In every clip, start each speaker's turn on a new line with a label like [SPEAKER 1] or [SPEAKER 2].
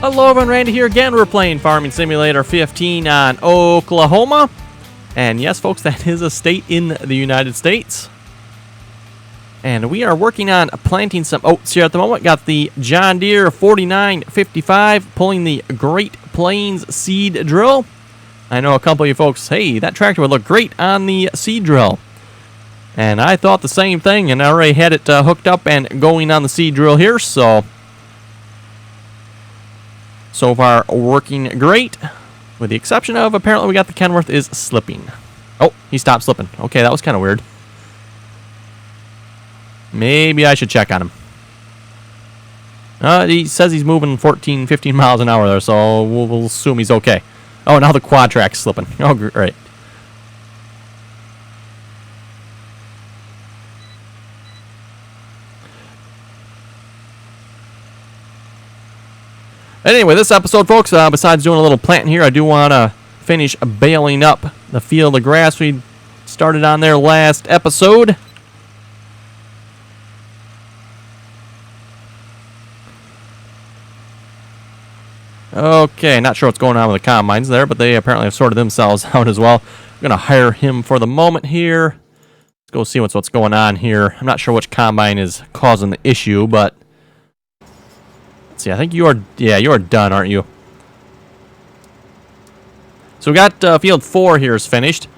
[SPEAKER 1] Hello everyone, Randy here again. We're playing Farming Simulator 15 on Oklahoma. And yes, folks, that is a state in the United States. And we are working on planting some oats here at the moment. Got the John Deere 4955 pulling the Great Plains seed drill. I know a couple of you folks, hey, that tractor would look great on the seed drill. And I thought the same thing, and I already had it hooked up and going on the seed drill here, so far working great, with the exception of apparently we got the Kenworth is slipping. Oh, he stopped slipping. Okay, that was kind of weird. Maybe I should check on him. He says he's moving 14, 15 miles an hour there, so we'll assume he's okay. Oh, now the quad track's slipping. Oh, great. Anyway, this episode, folks, besides doing a little planting here, I do want to finish baling up the field of grass we started on there last episode. Okay, not sure what's going on with the combines there, but they apparently have sorted themselves out as well. I'm going to hire him for the moment here. Let's go see what's going on here. I'm not sure which combine is causing the issue, but see, I think you are done, aren't you? So we got field 4 here is finished.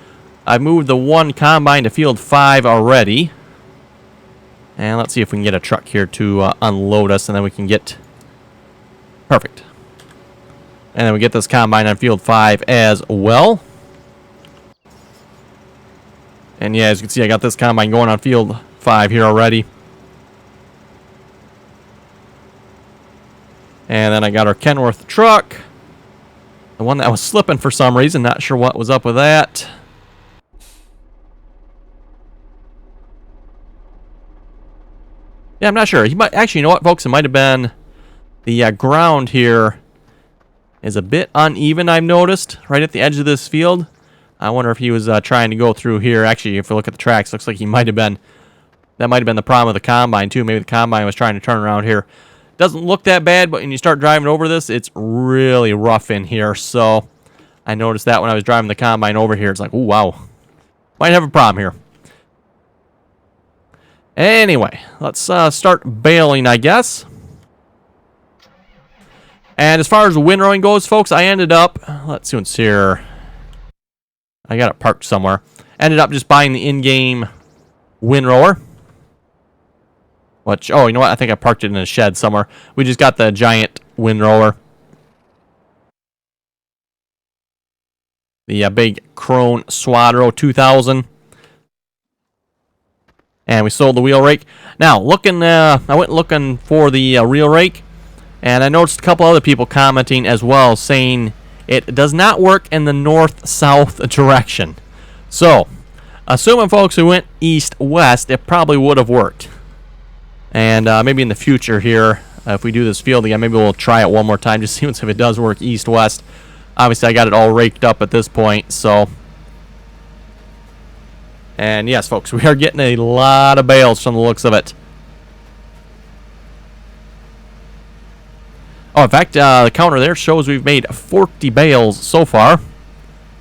[SPEAKER 1] I've moved the one combine to field 5 already. And let's see if we can get a truck here to unload us, and then we can get perfect. And then we get this combine on field 5 as well. And yeah, as you can see, I got this combine going on field 5 here already. And then I got our Kenworth truck. The one that was slipping for some reason. Not sure what was up with that. Yeah, I'm not sure. He might actually, you know what, folks? It might have been the ground here is a bit uneven, I've noticed, right at the edge of this field. I wonder if he was trying to go through here. Actually, if you look at the tracks, looks like he might have been. That might have been the problem with the combine, too. Maybe the combine was trying to turn around here. Doesn't look that bad, but when you start driving over this, it's really rough in here. So I noticed that when I was driving the combine over here. It's like, oh, wow. Might have a problem here. Anyway, let's start baling, I guess. And as far as windrowing goes, folks, I ended up, let's see what's here. I got it parked somewhere. Ended up just buying the in-game windrower. Which, oh, you know what? I think I parked it in a shed somewhere. We just got the giant windrower. The big Krone Swadro 2000. And we sold the wheel rake. Now, I went looking for the reel rake. And I noticed a couple other people commenting as well, saying it does not work in the north-south direction. So, assuming folks who went east-west, it probably would have worked. And maybe in the future here, if we do this field again, maybe we'll try it one more time, just see if it does work east-west. Obviously, I got it all raked up at this point, so. And yes, folks, we are getting a lot of bales from the looks of it. Oh, in fact, the counter there shows we've made 40 bales so far.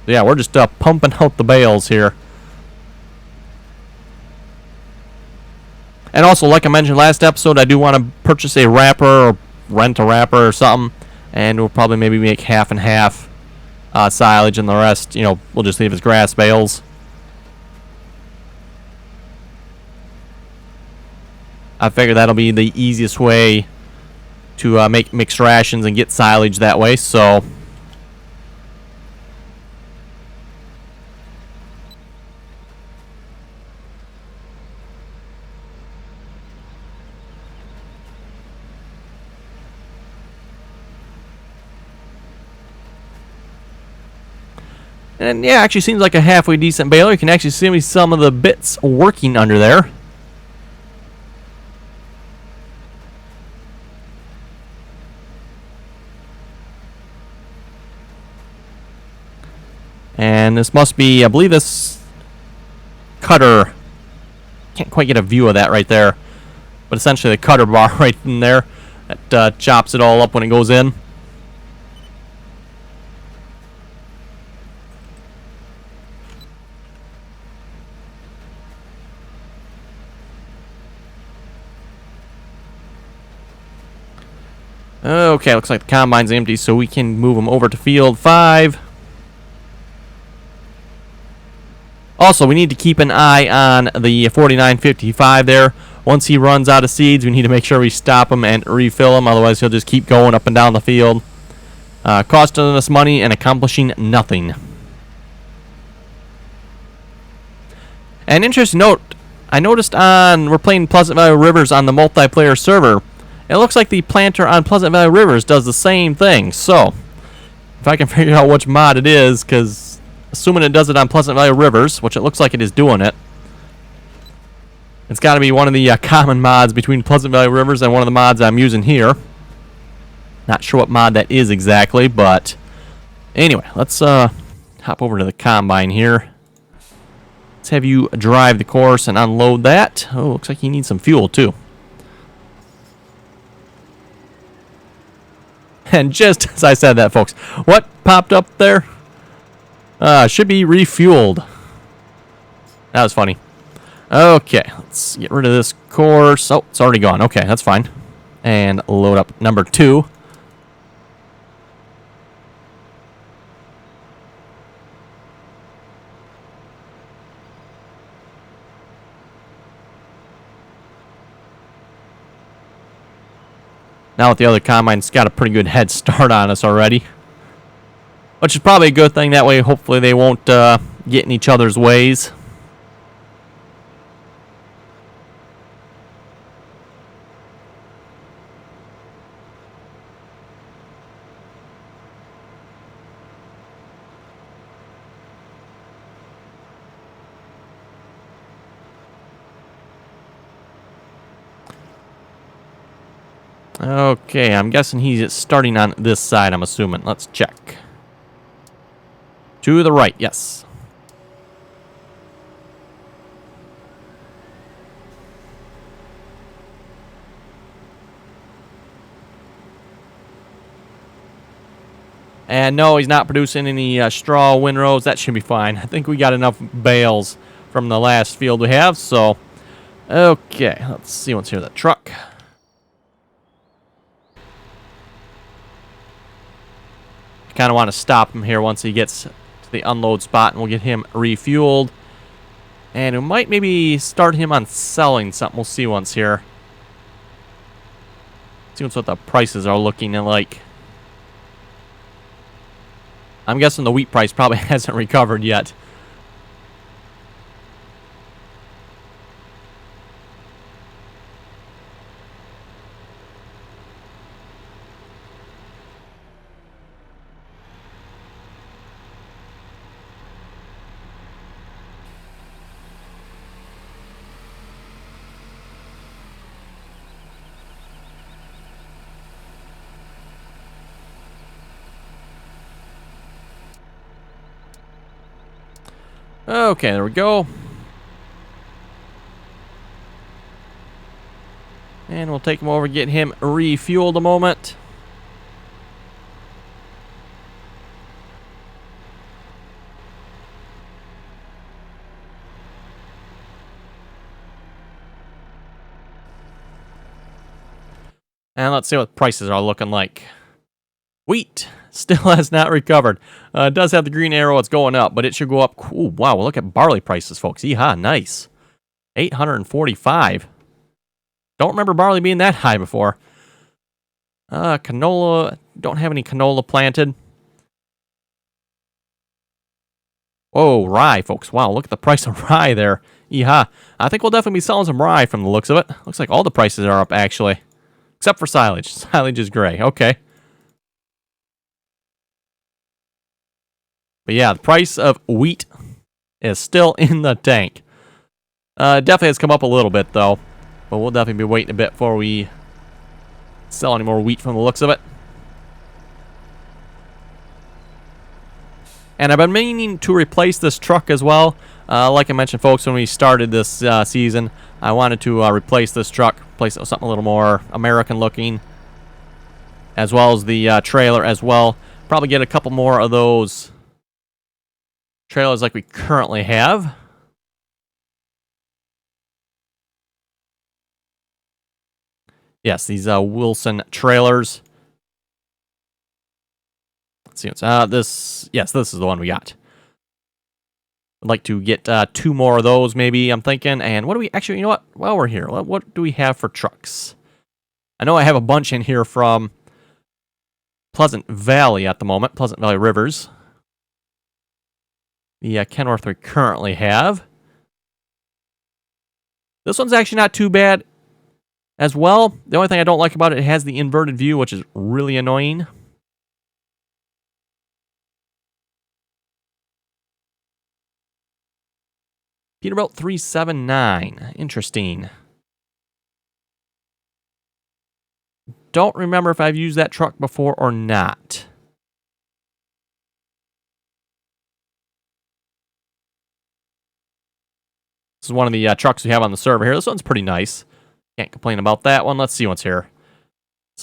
[SPEAKER 1] Yeah, we're just pumping out the bales here. And also, like I mentioned last episode, I do want to purchase a wrapper or rent a wrapper or something. And we'll probably maybe make half and half silage, and the rest, you know, we'll just leave as grass bales. I figure that'll be the easiest way to make mixed rations and get silage that way, so. And yeah, actually seems like a halfway decent baler. You can actually see some of the bits working under there. And this must be, I believe this cutter, can't quite get a view of that right there, but essentially the cutter bar right in there that chops it all up when it goes in. Okay, looks like the combine's empty, so we can move them over to field 5. Also, we need to keep an eye on the 4955 there. Once he runs out of seeds, we need to make sure we stop him and refill him. Otherwise, he'll just keep going up and down the field, costing us money and accomplishing nothing. An interesting note, I noticed we're playing Pleasant Valley Rivers on the multiplayer server. It looks like the planter on Pleasant Valley Rivers does the same thing. So, if I can figure out which mod it is, because assuming it does it on Pleasant Valley Rivers, which it looks like it is doing it, it's got to be one of the common mods between Pleasant Valley Rivers and one of the mods I'm using here. Not sure what mod that is exactly, but anyway, let's hop over to the combine here. Let's have you drive the course and unload that. Oh, looks like you need some fuel too. And just as I said that, folks, what popped up there? Should be refueled. That was funny. Okay, let's get rid of this course. Oh, it's already gone. Okay, that's fine. And load up number 2. Now with the other combine's got a pretty good head start on us already. Which is probably a good thing. That way, hopefully they won't get in each other's ways. Okay, I'm guessing he's starting on this side, I'm assuming. Let's check. To the right, yes. And no, he's not producing any straw windrows. That should be fine. I think we got enough bales from the last field we have, so... Okay, let's see what's here. The truck. I kind of want to stop him here once he gets to the unload spot, and we'll get him refueled. And we might maybe start him on selling something. We'll see once here. See what the prices are looking like. I'm guessing the wheat price probably hasn't recovered yet. Okay, there we go. And we'll take him over, get him refueled a moment. And let's see what prices are looking like. Wheat still has not recovered. It does have the green arrow. It's going up, but it should go up. Ooh, wow, well, look at barley prices, folks. Yeehaw, nice. 845. Don't remember barley being that high before. Canola. Don't have any canola planted. Oh, rye, folks. Wow, look at the price of rye there. Yeehaw. I think we'll definitely be selling some rye from the looks of it. Looks like all the prices are up, actually. Except for silage. Silage is gray. Okay. But yeah, the price of wheat is still in the tank. Definitely has come up a little bit, though. But we'll definitely be waiting a bit before we sell any more wheat from the looks of it. And I've been meaning to replace this truck as well. Like I mentioned, folks, when we started this season, I wanted to replace this truck, replace it with something a little more American looking, as well as the trailer as well. Probably get a couple more of those trailers like we currently have. Yes, these Wilson trailers. Let's see what's this. Yes, this is the one we got. I'd like to get 2 more of those, maybe, I'm thinking. And what do we... Actually, you know what? While we're here, what do we have for trucks? I know I have a bunch in here from Pleasant Valley at the moment. Pleasant Valley Rivers. The Kenworth we currently have. This one's actually not too bad as well. The only thing I don't like about it has the inverted view, which is really annoying. Peterbilt 379. Interesting. Don't remember if I've used that truck before or not. This is one of the trucks we have on the server here. This one's pretty nice. Can't complain about that one. Let's see what's here.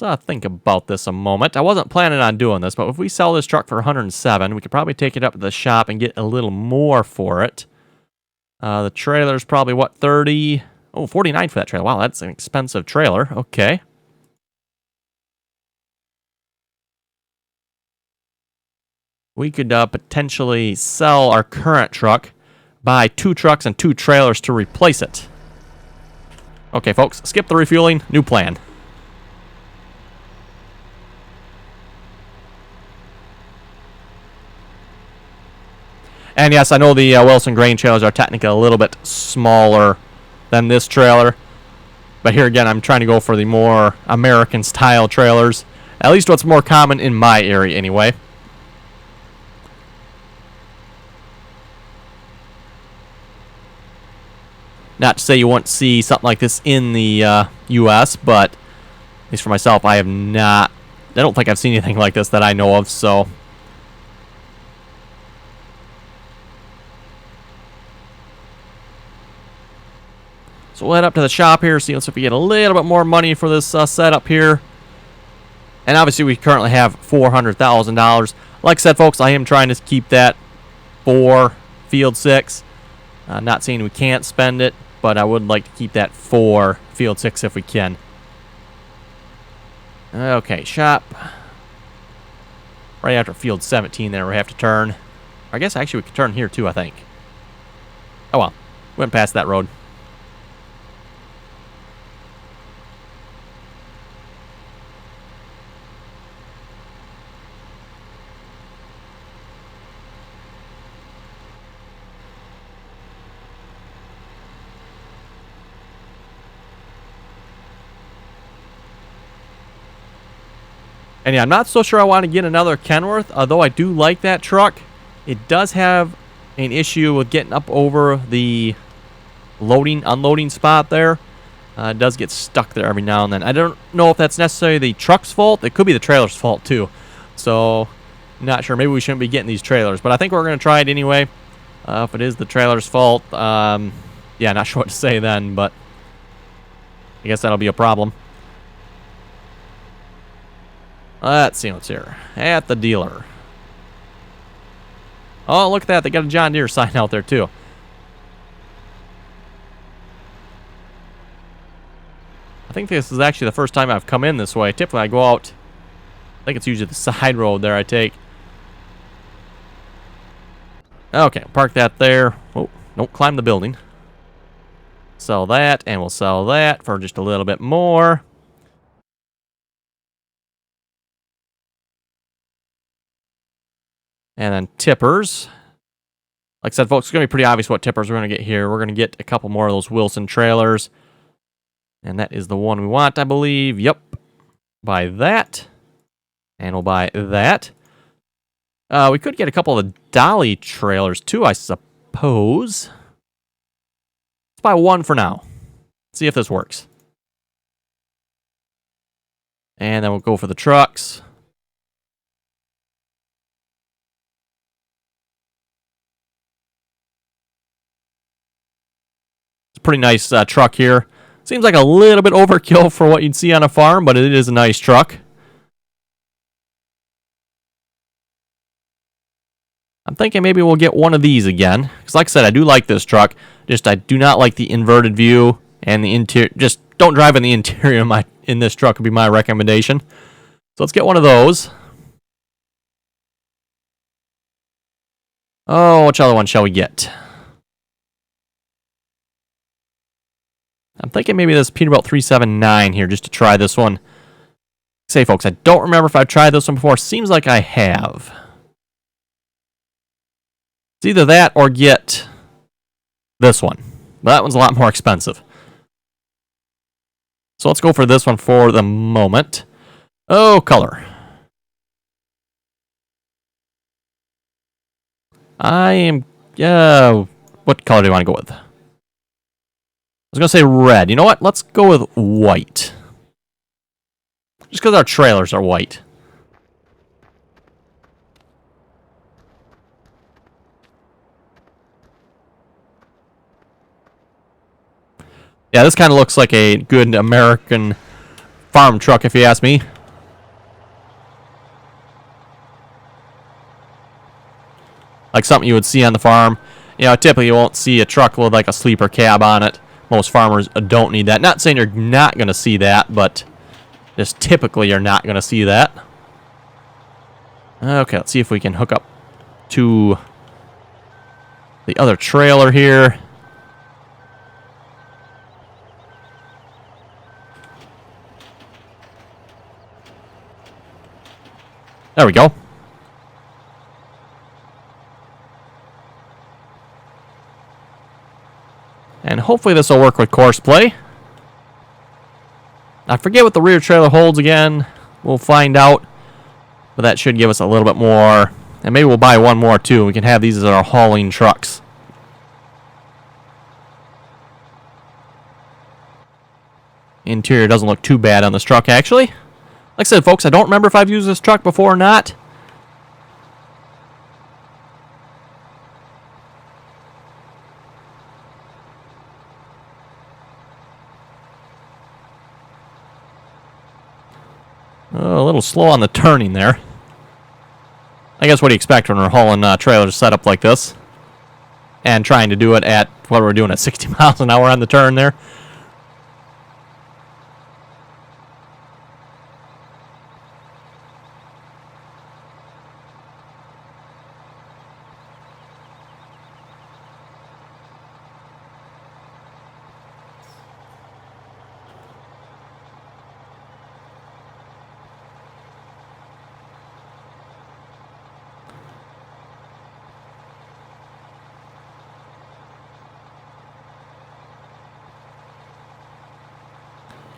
[SPEAKER 1] Let's think about this a moment. I wasn't planning on doing this, but if we sell this truck for 107, we could probably take it up to the shop and get a little more for it. The trailer's probably, what, 30? Oh, 49 for that trailer. Wow, that's an expensive trailer. Okay. We could potentially sell our current truck, buy 2 trucks and 2 trailers to replace it. Okay, folks, skip the refueling. New plan. And yes, I know the Wilson grain trailers are technically a little bit smaller than this trailer. But here again, I'm trying to go for the more American-style trailers. At least what's more common in my area, anyway. Not to say you won't see something like this in the U.S., but at least for myself, I have not... I don't think I've seen anything like this that I know of, so... So we'll head up to the shop here, see if we get a little bit more money for this setup here. And obviously we currently have $400,000. Like I said, folks, I am trying to keep that for Field 6. Not saying we can't spend it, but I would like to keep that for Field 6 if we can. Okay, shop. Right after Field 17 there we have to turn. I guess actually we could turn here too, I think. Oh well, went past that road. And yeah, I'm not so sure I want to get another Kenworth, although I do like that truck. It does have an issue with getting up over the loading, unloading spot there. It does get stuck there every now and then. I don't know if that's necessarily the truck's fault. It could be the trailer's fault too. So, not sure. Maybe we shouldn't be getting these trailers. But I think we're going to try it anyway. If it is the trailer's fault, yeah, not sure what to say then, but I guess that'll be a problem. Let's see what's here. At the dealer. Oh, look at that. They got a John Deere sign out there, too. I think this is actually the first time I've come in this way. Typically, I go out... I think it's usually the side road there I take. Okay, park that there. Oh, don't climb the building. Sell that, and we'll sell that for just a little bit more. And then tippers. Like I said, folks, it's going to be pretty obvious what tippers we're going to get here. We're going to get a couple more of those Wilson trailers. And that is the one we want, I believe. Yep. Buy that. And we'll buy that. We could get a couple of the dolly trailers, too, I suppose. Let's buy one for now. See if this works. And then we'll go for the trucks. pretty nice truck here. Seems like a little bit overkill for what you'd see on a farm, but it is a nice truck. I'm thinking maybe we'll get one of these again. Because like I said, I do like this truck. Just I do not like the inverted view and the interior. Just don't drive in the interior in this truck would be my recommendation. So let's get one of those. Oh, which other one shall we get? I'm thinking maybe this Peterbilt 379 here just to try this one. Say, folks, I don't remember if I've tried this one before. Seems like I have. It's either that or get this one. But that one's a lot more expensive. So let's go for this one for the moment. Oh, color. What color do you want to go with? I was going to say red. You know what? Let's go with white. Just because our trailers are white. Yeah, this kind of looks like a good American farm truck, if you ask me. Like something you would see on the farm. You know, typically you won't see a truck with like a sleeper cab on it. Most farmers don't need that. Not saying you're not going to see that, but just typically you're not going to see that. Okay, let's see if we can hook up to the other trailer here. There we go. And hopefully this will work with course play. I forget what the rear trailer holds again. We'll find out. But that should give us a little bit more. And maybe we'll buy one more too. We can have these as our hauling trucks. Interior doesn't look too bad on this truck actually. Like I said, folks, I don't remember if I've used this truck before or not. A little slow on the turning there. I guess what do you expect when we're hauling trailers set up like this? And trying to do it at, what we're doing at 60 miles an hour on the turn there.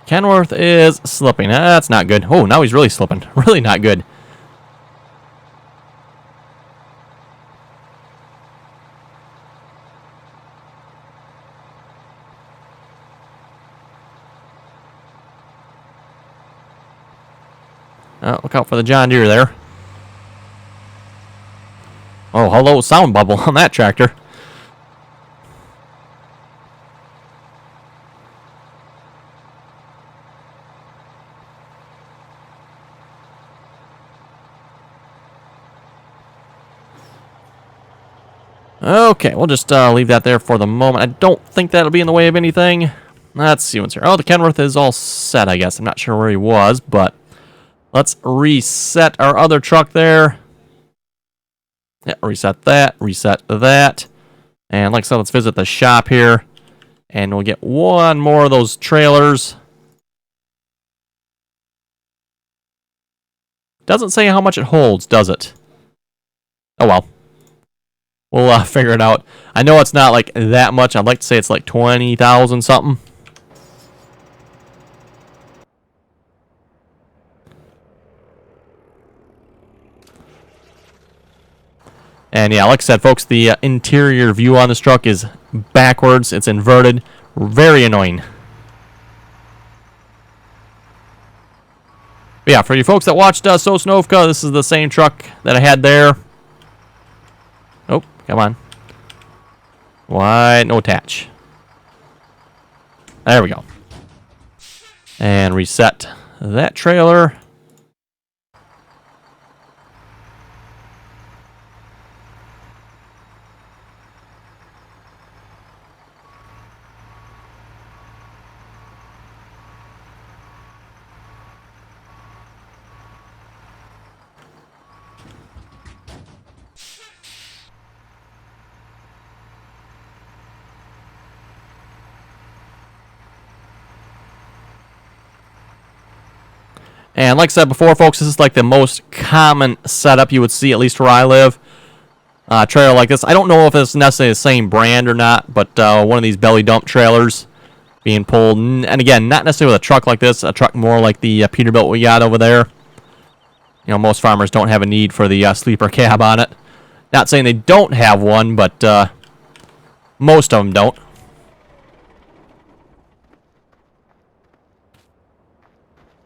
[SPEAKER 1] Kenworth is slipping. That's not good. Oh, now he's really slipping. Really not good. Look out for the John Deere there. Oh, hello, sound bubble on that tractor. Okay, we'll just leave that there for the moment. I don't think that'll be in the way of anything. Let's see what's here. Oh, the Kenworth is all set, I guess. I'm not sure where he was, but let's reset our other truck there. Yeah, reset that, reset that. And like I said, let's visit the shop here. And we'll get one more of those trailers. Doesn't say how much it holds, does it? Oh well. We'll figure it out. I know it's not like that much. I'd like to say it's like 20,000 something. And yeah, like I said, folks, the interior view on this truck is backwards. It's inverted. Very annoying. But yeah, for you folks that watched Sosnovka, this is the same truck that I had there. Oh, come on. Why? No attach. There we go. And reset that trailer. And like I said before, folks, this is like the most common setup you would see, at least where I live. Trailer like this. I don't know if it's necessarily the same brand or not, but one of these belly dump trailers being pulled. And again, not necessarily with a truck like this, a truck more like the Peterbilt we got over there. You know, most farmers don't have a need for the sleeper cab on it. Not saying they don't have one, but most of them don't.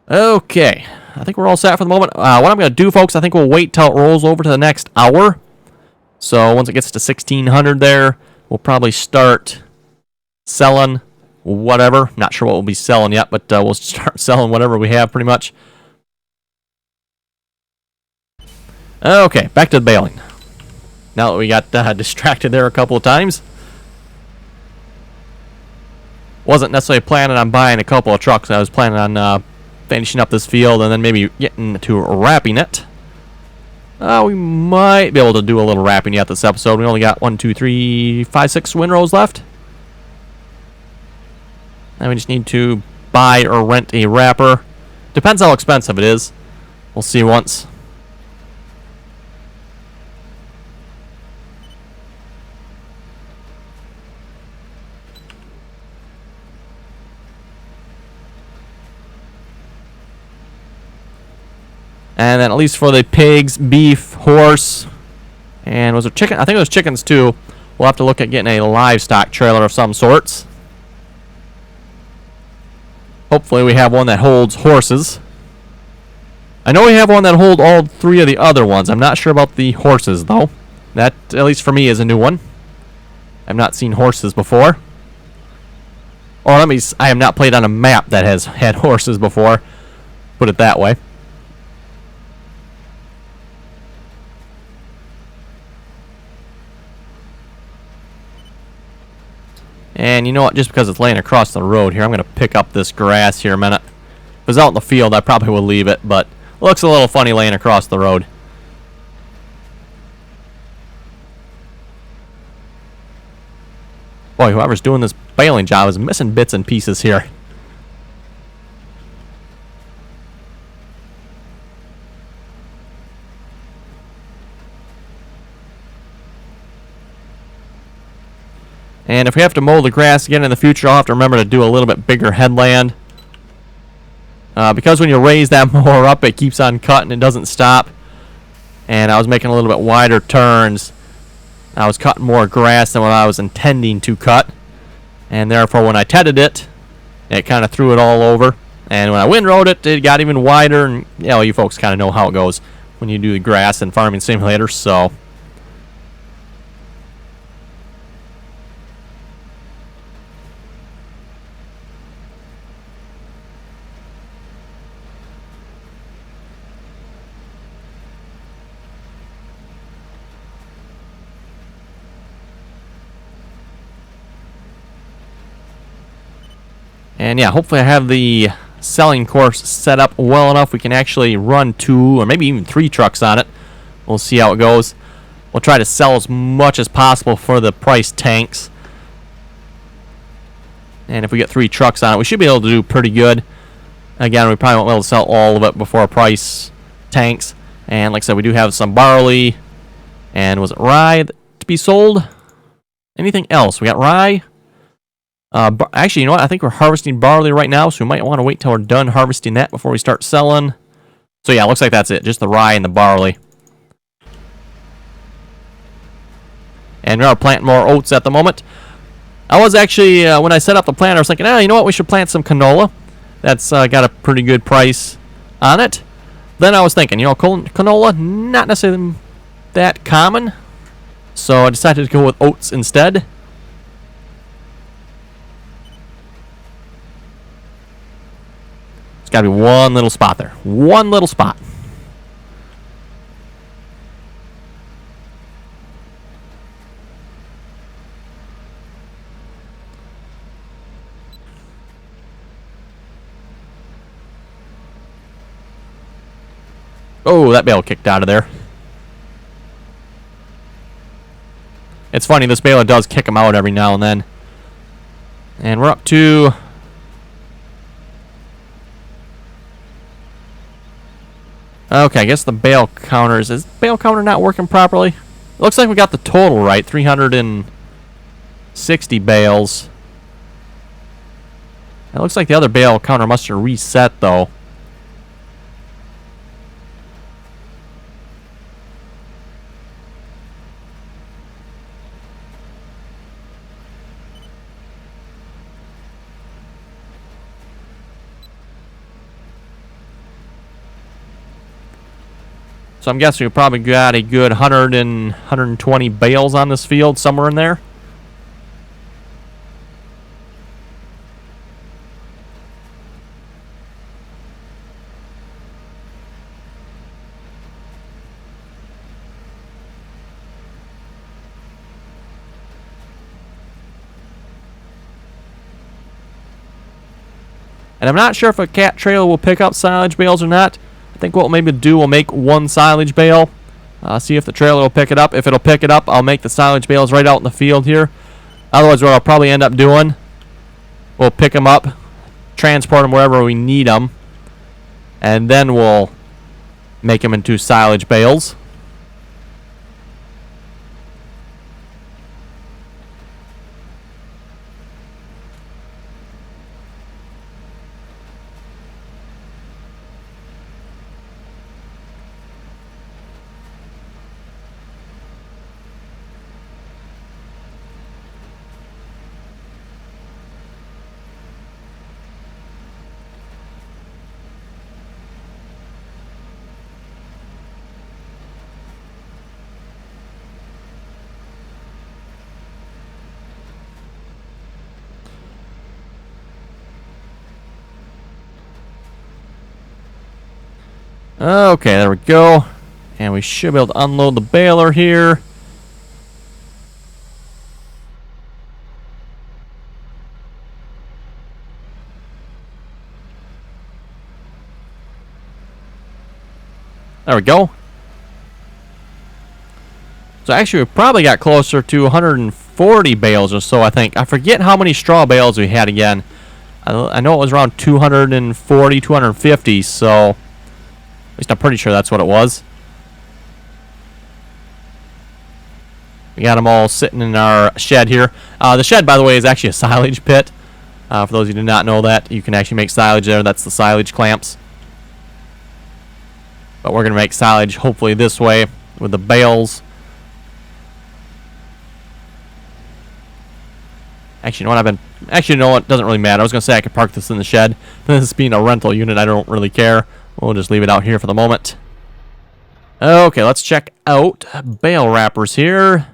[SPEAKER 1] Okay, I think we're all set for the moment. What I'm going to do, folks, I think we'll wait till it rolls over to the next hour. So once it gets to 1600 there, we'll probably start selling whatever. Not sure what we'll be selling yet, but we'll start selling whatever we have pretty much. Okay, back to the baling. Now that we got distracted there a couple of times. Wasn't necessarily planning on buying a couple of trucks. I was planning on finishing up this field and then maybe getting to wrapping it. We might be able to do a little wrapping yet this episode. We only got 1, 2, 3, 5, 6 windrows left. And we just need to buy or rent a wrapper. Depends how expensive it is. We'll see once. And then at least for the pigs, beef, horse, and was there chicken? I think it was chickens too. We'll have to look at getting a livestock trailer of some sorts. Hopefully we have one that holds horses. I know we have one that holds all 3 of the other ones. I'm not sure about the horses though. That, at least for me, is a new one. I've not seen horses before. Or I have not played on a map that has had horses before. Put it that way. And you know what, just because it's laying across the road here, I'm going to pick up this grass here a minute. If it was out in the field, I probably would leave it, but it looks a little funny laying across the road. Boy, whoever's doing this baling job is missing bits and pieces here. And if we have to mow the grass again in the future, I'll have to remember to do a little bit bigger headland. Because when you raise that mower up, it keeps on cutting, it doesn't stop. And I was making a little bit wider turns. I was cutting more grass than what I was intending to cut. And therefore, when I tedded it, it kind of threw it all over. And when I windrowed it, it got even wider. And, you know, you folks kind of know how it goes when you do the grass in Farming Simulator, so... And yeah, hopefully I have the selling course set up well enough we can actually run 2 or maybe even 3 trucks on it. We'll see how it goes. We'll try to sell as much as possible for the price tanks. And if we get 3 trucks on it, we should be able to do pretty good. Again, we probably won't be able to sell all of it before price tanks. And like I said, we do have some barley. And was it rye to be sold? Anything else? We got rye. Actually, you know what? I think we're harvesting barley right now, so we might want to wait till we're done harvesting that before we start selling. So yeah, looks like that's it. Just the rye and the barley. And we are planting more oats at the moment. I was actually, when I set up the plant, I was thinking, you know what? We should plant some canola. That's got a pretty good price on it. Then I was thinking, you know, canola, not necessarily that common. So I decided to go with oats instead. got to be one little spot there. One little spot. Oh, that bale kicked out of there. It's funny, this baler does kick them out every now and then. And we're up to... Okay, I guess the bale counters... Is the bale counter not working properly? It looks like we got the total right. 360 bales. It looks like the other bale counter must have reset, though. So I'm guessing we probably got a good 120 bales on this field, somewhere in there. And I'm not sure if a cat trailer will pick up silage bales or not. I think what we'll maybe do, we'll make one silage bale. See if the trailer will pick it up. If it'll pick it up, I'll make the silage bales right out in the field here. Otherwise, what I'll probably end up doing, we'll pick them up, transport them wherever we need them, and then we'll make them into silage bales. Okay, there we go. And we should be able to unload the baler here. There we go. So actually we probably got closer to 140 bales or so, I think. I forget how many straw bales we had again. I know it was around 240, 250, so... At least I'm pretty sure that's what it was. We got them all sitting in our shed here. The shed, by the way, is actually a silage pit. For those who did not know that, you can actually make silage there. That's the silage clamps. But we're going to make silage hopefully this way with the bales. Actually, you know what? Actually, you know what? It doesn't really matter. I was going to say I could park this in the shed. This being a rental unit, I don't really care. We'll just leave it out here for the moment. Okay, let's check out bale wrappers here.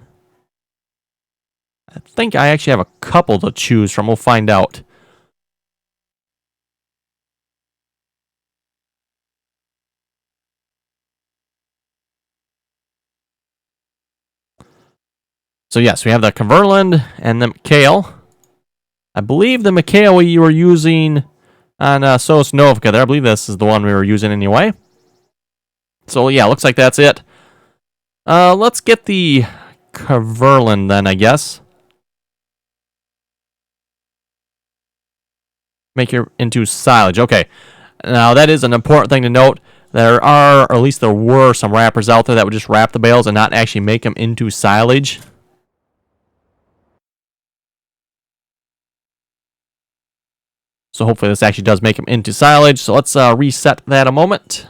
[SPEAKER 1] I think I actually have a couple to choose from. We'll find out. So yes, we have the Cumberland and the McHale. I believe the McHale you were using on Sosnovka there. I believe this is the one we were using anyway. So yeah, looks like that's it. Let's get the Cumberland then, I guess. Make it into silage. Okay. Now that is an important thing to note. There are, or at least there were, some wrappers out there that would just wrap the bales and not actually make them into silage. So hopefully this actually does make them into silage. So let's reset that a moment.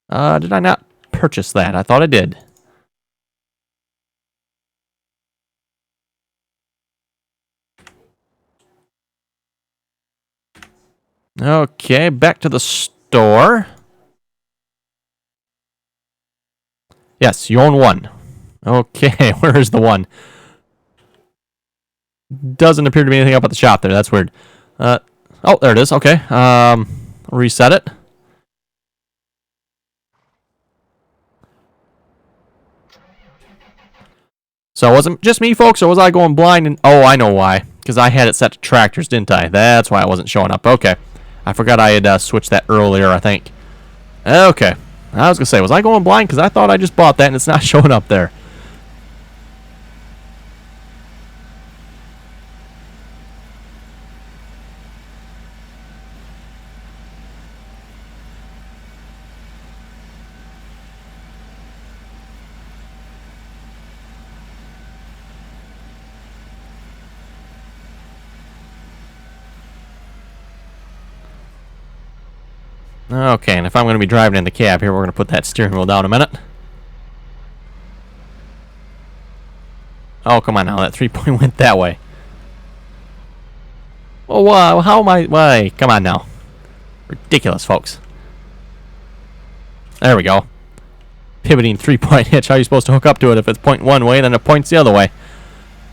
[SPEAKER 1] Did I not purchase that? I thought I did. Okay, back to the store. Yes, you own one. Okay, where is the one? Doesn't appear to be anything up at the shop there. That's weird. Oh, there it is. Okay. Reset it. So was it just me, folks, or was I going blind? And oh, I know why. Because I had it set to tractors, didn't I? That's why it wasn't showing up. Okay. I forgot I had switched that earlier, I think. Okay. I was going to say, was I going blind? Because I thought I just bought that and it's not showing up there. Okay, and if I'm going to be driving in the cab here, we're going to put that steering wheel down a minute. Oh, come on now. That 3-point went that way. Oh, how am I? Why? Come on now. Ridiculous, folks. There we go. Pivoting 3-point hitch. How are you supposed to hook up to it if it's point one way, then it points the other way?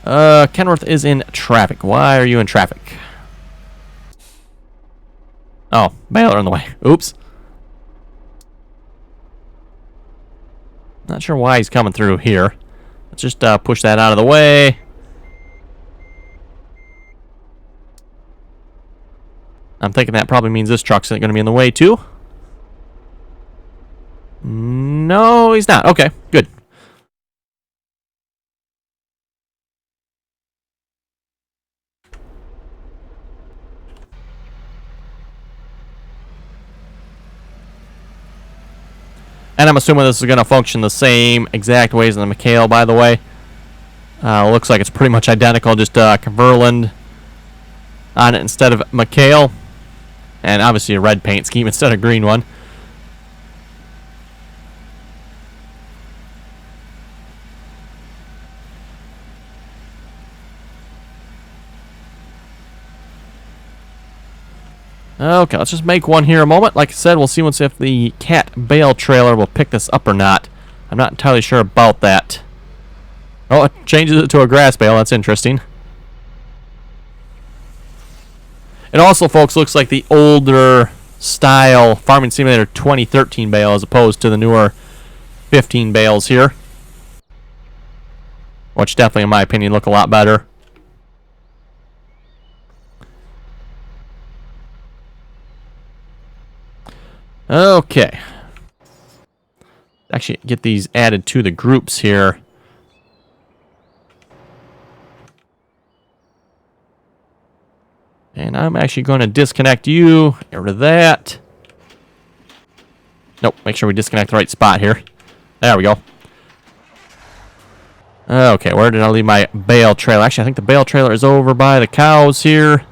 [SPEAKER 1] Kenworth is in traffic. Why are you in traffic? Oh, baler in the way. Oops. Not sure why he's coming through here. Let's just push that out of the way. I'm thinking that probably means this truck's going to be in the way too. No, he's not. Okay, good. And I'm assuming this is going to function the same exact ways in the McHale, by the way. Looks like it's pretty much identical, just Verland on it instead of McHale. And obviously a red paint scheme instead of green one. Okay, let's just make one here a moment. Like I said, we'll see once if the cat bale trailer will pick this up or not. I'm not entirely sure about that. Oh, it changes it to a grass bale. That's interesting. It also, folks, looks like the older style Farming Simulator 2013 bale as opposed to the newer 15 bales here. Which definitely, in my opinion, look a lot better. Okay. Actually, get these added to the groups here. And I'm actually going to disconnect you. Get rid of that. Nope, make sure we disconnect the right spot here. There we go. Okay, where did I leave my bale trailer? Actually, I think the bale trailer is over by the cows here.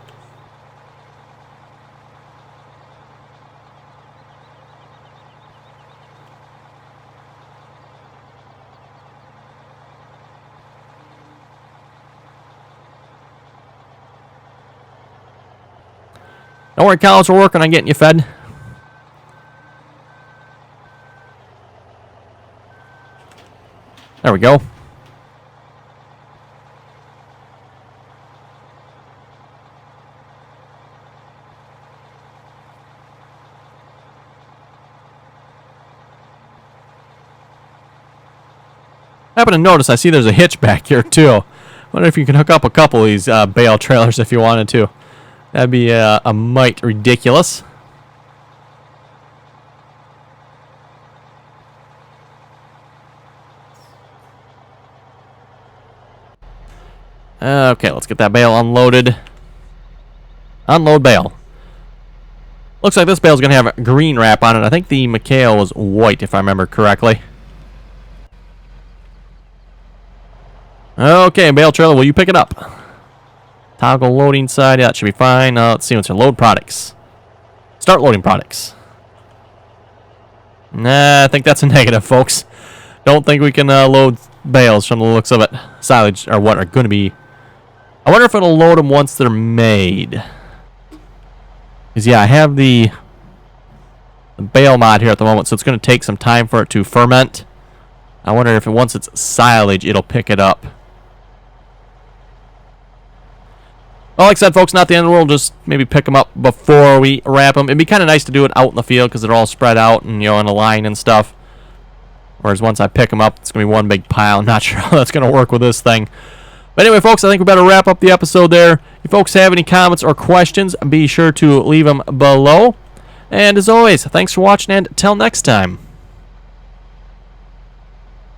[SPEAKER 1] Don't worry, cows, we're working on getting you fed. There we go. I happen to notice I see there's a hitch back here too. Wonder if you can hook up a couple of these bale trailers if you wanted to. That'd be a mite ridiculous. Okay, let's get that bale unloaded. Unload bale. Looks like this bale's going to have a green wrap on it. I think the McHale was white, if I remember correctly. Okay, bale trailer, will you pick it up? Toggle loading side, yeah, that should be fine. Let's see what's here. Load products. Start loading products. Nah, I think that's a negative, folks. Don't think we can load bales from the looks of it. Silage are what are going to be. I wonder if it'll load them once they're made. Because, yeah, I have the bale mod here at the moment, so it's going to take some time for it to ferment. I wonder if once it's silage, it'll pick it up. Well, like I said, folks, not the end of the world. Just maybe pick them up before we wrap them. It'd be kind of nice to do it out in the field because they're all spread out and, you know, in a line and stuff. Whereas once I pick them up, it's going to be one big pile. I'm not sure how that's going to work with this thing. But anyway, folks, I think we better wrap up the episode there. If folks have any comments or questions, be sure to leave them below. And as always, thanks for watching, and till next time.